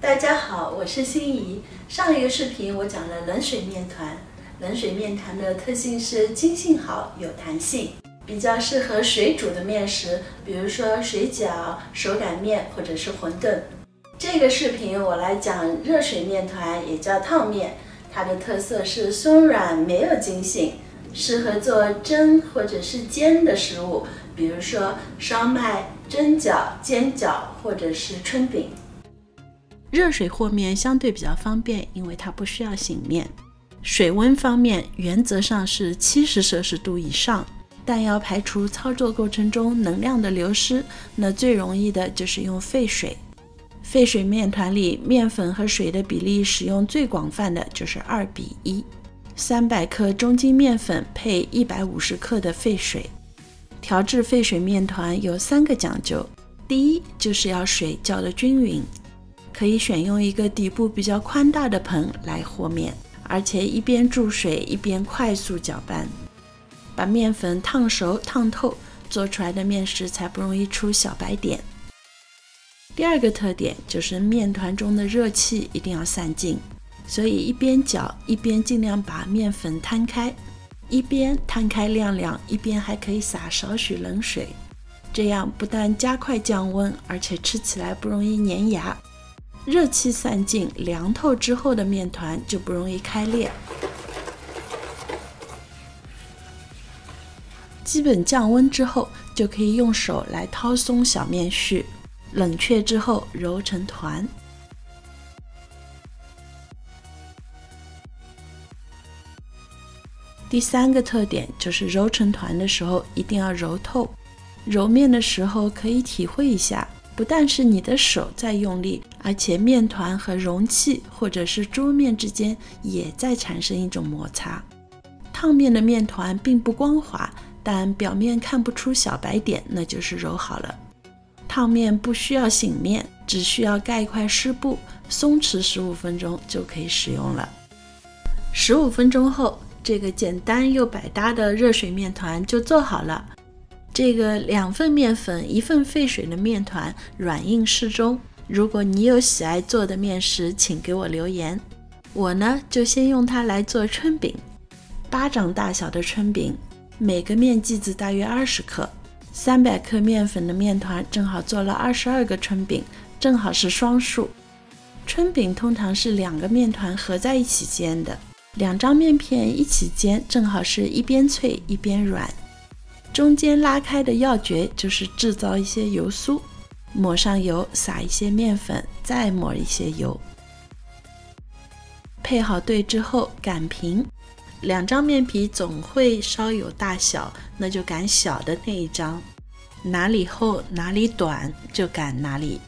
大家好，我是心怡。上一个视频我讲了冷水面团，冷水面团的特性是筋性好，有弹性，比较适合水煮的面食，比如说水饺、手擀面或者是馄饨。这个视频我来讲热水面团，也叫烫面，它的特色是松软，没有筋性，适合做蒸或者是煎的食物，比如说烧麦、蒸饺、煎饺或者是春饼。热水和面相对比较方便，因为它不需要醒面。水温方面，原则上是70摄氏度以上，但要排除操作过程中能量的流失，那最容易的就是用沸水。沸水面团里面粉和水的比例使用最广泛的就是2:1，300克中筋面粉配150克的沸水。调制沸水面团有3个讲究，第一就是要水搅得均匀，可以选用一个底部比较宽大的盆来和面，而且一边注水一边快速搅拌，把面粉烫熟烫透，做出来的面食才不容易出小白点。第二个特点就是面团中的热气一定要散尽，所以一边搅一边尽量把面粉摊开，一边摊开晾晾，一边还可以撒少许冷水，这样不但加快降温，而且吃起来不容易粘牙。热气散尽，凉透之后的面团就不容易开裂。基本降温之后，就可以用手来掏松小面絮，冷却之后揉成团。第3个特点就是揉成团的时候一定要揉透，揉面的时候可以体会一下，不但是你的手在用力，而且面团和容器或者是桌面之间也在产生一种摩擦。烫面的面团并不光滑，但表面看不出小白点，那就是揉好了。烫面不需要醒面，只需要盖一块湿布，松弛15分钟就可以使用了。15分钟后，这个简单又百搭的热水面团就做好了。这个2份面粉1份沸水的面团软硬适中，如果你有喜爱做的面食，请给我留言。我呢就先用它来做春饼，巴掌大小的春饼，每个面剂子大约20克，300克面粉的面团正好做了22个春饼，正好是双数。春饼通常是2个面团合在一起煎的，2张面片一起煎，正好是一边脆一边软。中间拉开的要诀就是制造一些油酥，抹上油，撒一些面粉，再抹一些油。配好对之后擀平，2张面皮总会稍有大小，那就擀小的那一张，哪里厚哪里短就擀哪里。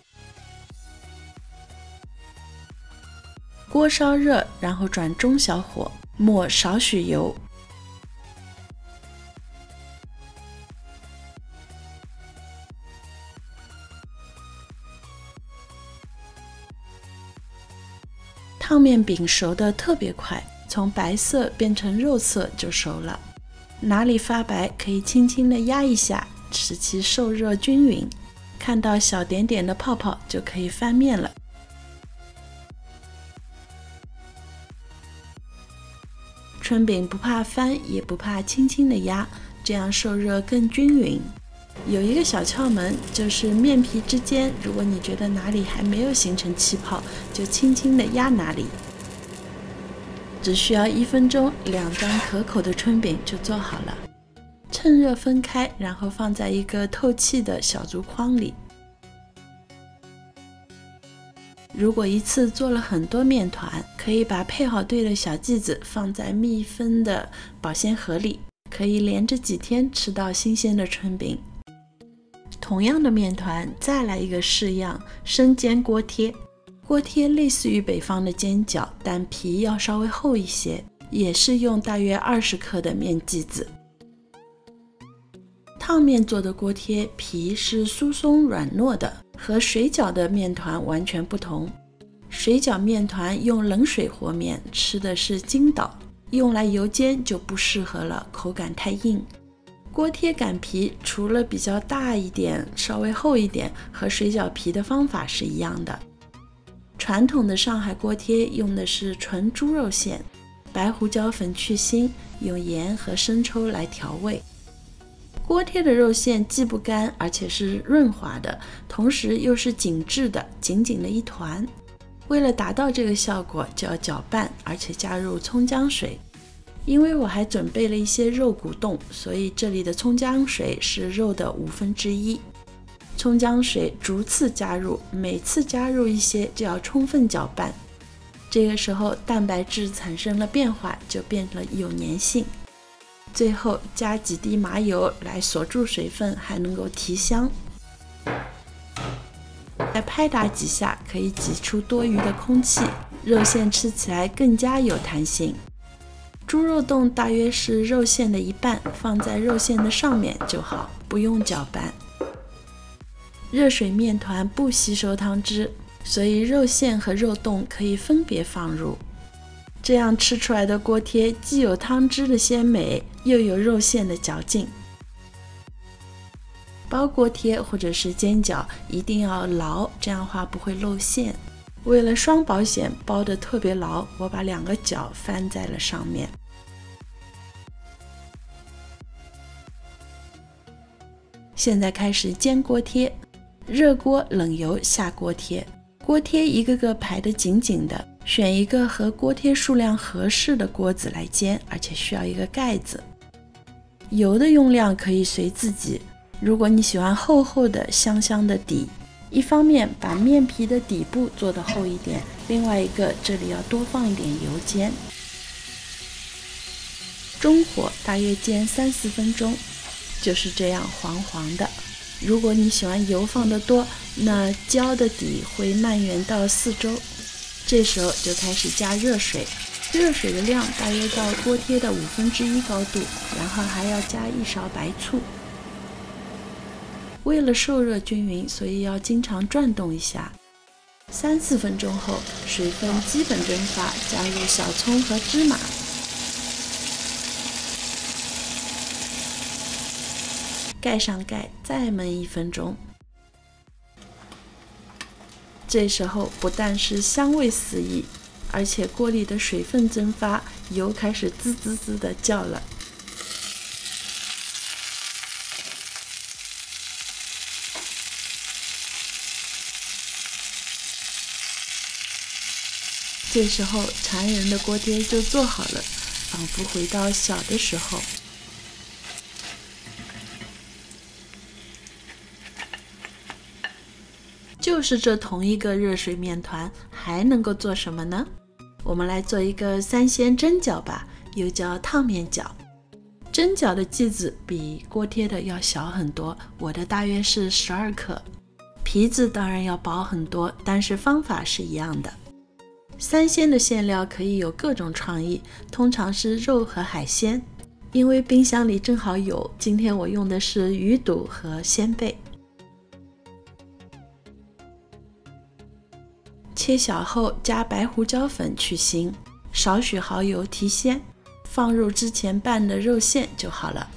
锅烧热，然后转中小火，抹少许油。烫面饼熟得特别快，从白色变成肉色就熟了。哪里发白可以轻轻地压一下，使其受热均匀。看到小点点的泡泡就可以翻面了。春饼不怕翻，也不怕轻轻地压，这样受热更均匀。有一个小窍门，就是面皮之间，如果你觉得哪里还没有形成气泡，就轻轻地压哪里。只需要1分钟，2张可口的春饼就做好了。趁热分开，然后放在一个透气的小竹筐里。如果一次做了很多面团，可以把配好对的小剂子放在密封的保鲜盒里，可以连着几天吃到新鲜的春饼。同样的面团，再来一个式样，生煎锅贴。锅贴类似于北方的煎饺，但皮要稍微厚一些，也是用大约20克的面剂子。烫面做的锅贴皮是酥松软糯的，和水饺的面团完全不同。水饺面团用冷水和面，吃的是筋道，用来油煎就不适合了，口感太硬。锅贴擀皮除了比较大一点，稍微厚一点，和水饺皮的方法是一样的。传统的上海锅贴用的是纯猪肉馅，白胡椒粉去腥，用盐和生抽来调味。锅贴的肉馅既不干，而且是润滑的，同时又是紧致的，紧紧的一团。为了达到这个效果，就要搅拌，而且加入葱姜水。因为我还准备了一些肉骨冻，所以这里的葱姜水是肉的1/5。葱姜水逐次加入，每次加入一些就要充分搅拌。这个时候蛋白质产生了变化，就变了有粘性。最后加几滴麻油来锁住水分，还能够提香。再拍打几下，可以挤出多余的空气，肉馅吃起来更加有弹性。猪肉冻大约是肉馅的一半，放在肉馅的上面就好，不用搅拌。热水面团不吸收汤汁，所以肉馅和肉冻可以分别放入。这样吃出来的锅贴既有汤汁的鲜美，又有肉馅的嚼劲。包锅贴或者是煎饺一定要牢，这样的话不会露馅。为了双保险，包得特别牢，我把2个角翻在了上面。现在开始煎锅贴，热锅冷油下锅贴，锅贴一个个排得紧紧的，选一个和锅贴数量合适的锅子来煎，而且需要一个盖子。油的用量可以随自己，如果你喜欢厚厚的香香的底，一方面把面皮的底部做得厚一点，另外一个这里要多放一点油煎。中火大约煎3-4分钟，就是这样黄黄的。如果你喜欢油放得多，那焦的底会蔓延到四周。这时候就开始加热水，热水的量大约到锅贴的1/5高度，然后还要加1勺白醋。为了受热均匀，所以要经常转动一下。3-4分钟后，水分基本蒸发，加入小葱和芝麻，盖上盖，再焖1分钟。这时候不但是香味四溢，而且锅里的水分蒸发，油开始滋滋滋的叫了。这时候馋人的锅贴就做好了，仿佛回到小的时候。就是这同一个热水面团，还能够做什么呢？我们来做一个3鲜蒸饺吧，又叫烫面饺。蒸饺的剂子比锅贴的要小很多，我的大约是12克。皮子当然要薄很多，但是方法是一样的。3鲜的馅料可以有各种创意，通常是肉和海鲜。因为冰箱里正好有，今天我用的是鱼肚和鲜贝。切小后加白胡椒粉去腥，少许蚝油提鲜，放入之前拌的肉馅就好了。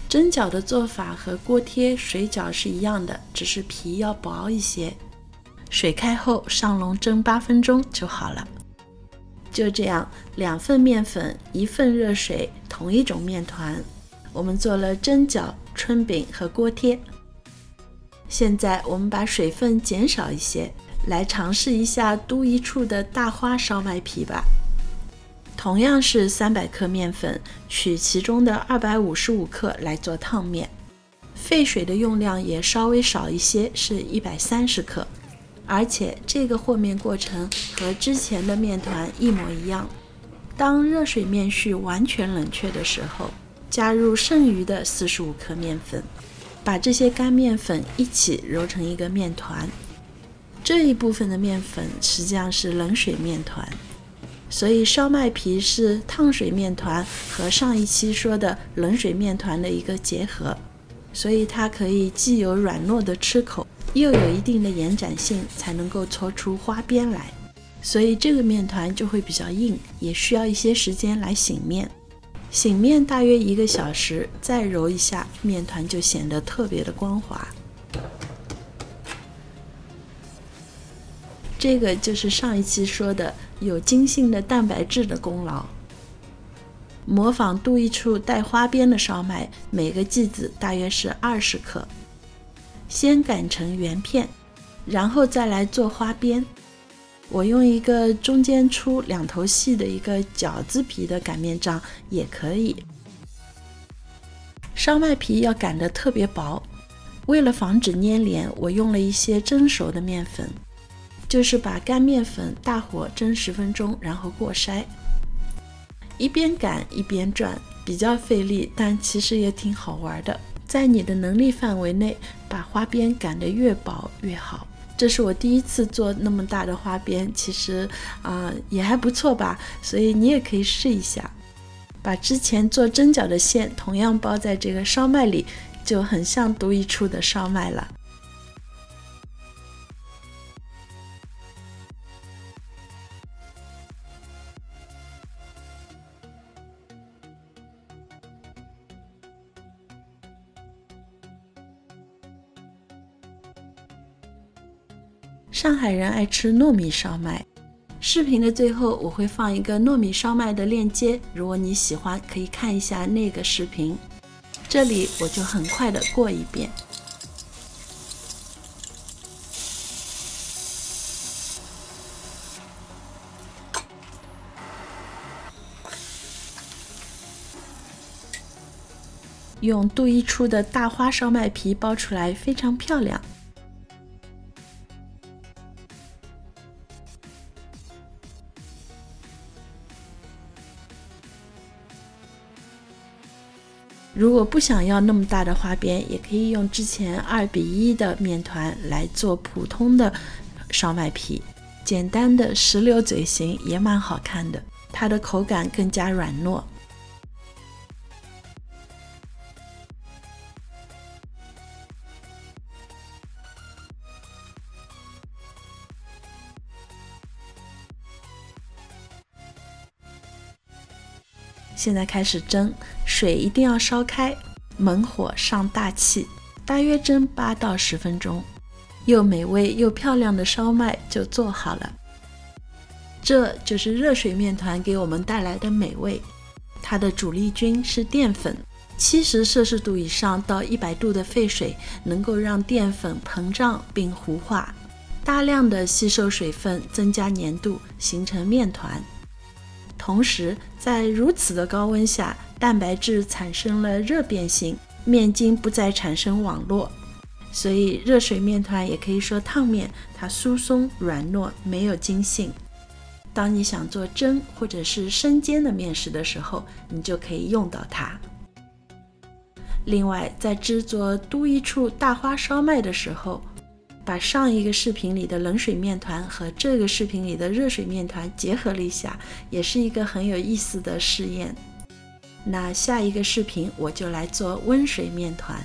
蒸饺的做法和锅贴、水饺是一样的，只是皮要薄一些。水开后上笼蒸8分钟就好了。就这样，2份面粉，1份热水，同一种面团，我们做了蒸饺、春饼和锅贴。现在我们把水分减少一些，来尝试一下都一处的大花烧麦皮吧。同样是300克面粉，取其中的255克来做烫面，沸水的用量也稍微少一些，是130克。而且这个和面过程和之前的面团一模一样。当热水面絮完全冷却的时候，加入剩余的45克面粉，把这些干面粉一起揉成一个面团。这一部分的面粉实际上是冷水面团，所以烧麦皮是烫水面团和上一期说的冷水面团的一个结合，所以它可以既有软糯的吃口，又有一定的延展性，才能够搓出花边来。所以这个面团就会比较硬，也需要一些时间来醒面。醒面大约1个小时，再揉一下，面团就显得特别的光滑。这个就是上一期说的有筋性的蛋白质的功劳。模仿杜一处带花边的烧麦，每个剂子大约是20克，先擀成圆片，然后再来做花边。我用一个中间粗两头细的一个饺子皮的擀面杖也可以。烧麦皮要擀得特别薄，为了防止粘连，我用了一些蒸熟的面粉，就是把干面粉大火蒸10分钟，然后过筛。一边擀一边转，比较费力，但其实也挺好玩的。在你的能力范围内，把花边擀得越薄越好。这是我第一次做那么大的花边，其实也还不错吧，所以你也可以试一下。把之前做蒸饺的馅同样包在这个烧麦里，就很像杜一处的烧麦了。上海人爱吃糯米烧麦，视频的最后我会放一个糯米烧麦的链接，如果你喜欢可以看一下那个视频。这里我就很快的过一遍。用杜一处的大花烧麦皮包出来，非常漂亮。如果不想要那么大的花边，也可以用之前2:1的面团来做普通的烧麦皮，简单的石榴嘴型也蛮好看的，它的口感更加软糯。现在开始蒸，水一定要烧开，猛火上大气，大约蒸8到10分钟，又美味又漂亮的烧麦就做好了。这就是热水面团给我们带来的美味。它的主力军是淀粉，70摄氏度以上到100度的沸水能够让淀粉膨胀并糊化，大量的吸收水分，增加粘度，形成面团。同时在如此的高温下，蛋白质产生了热变性，面筋不再产生网络，所以热水面团也可以说烫面，它疏松软糯，没有筋性。当你想做蒸或者是生煎的面食的时候，你就可以用到它。另外在制作杜一处大花烧麦的时候，把上一个视频里的冷水面团和这个视频里的热水面团结合了一下，也是一个很有意思的试验。那下一个视频我就来做温水面团。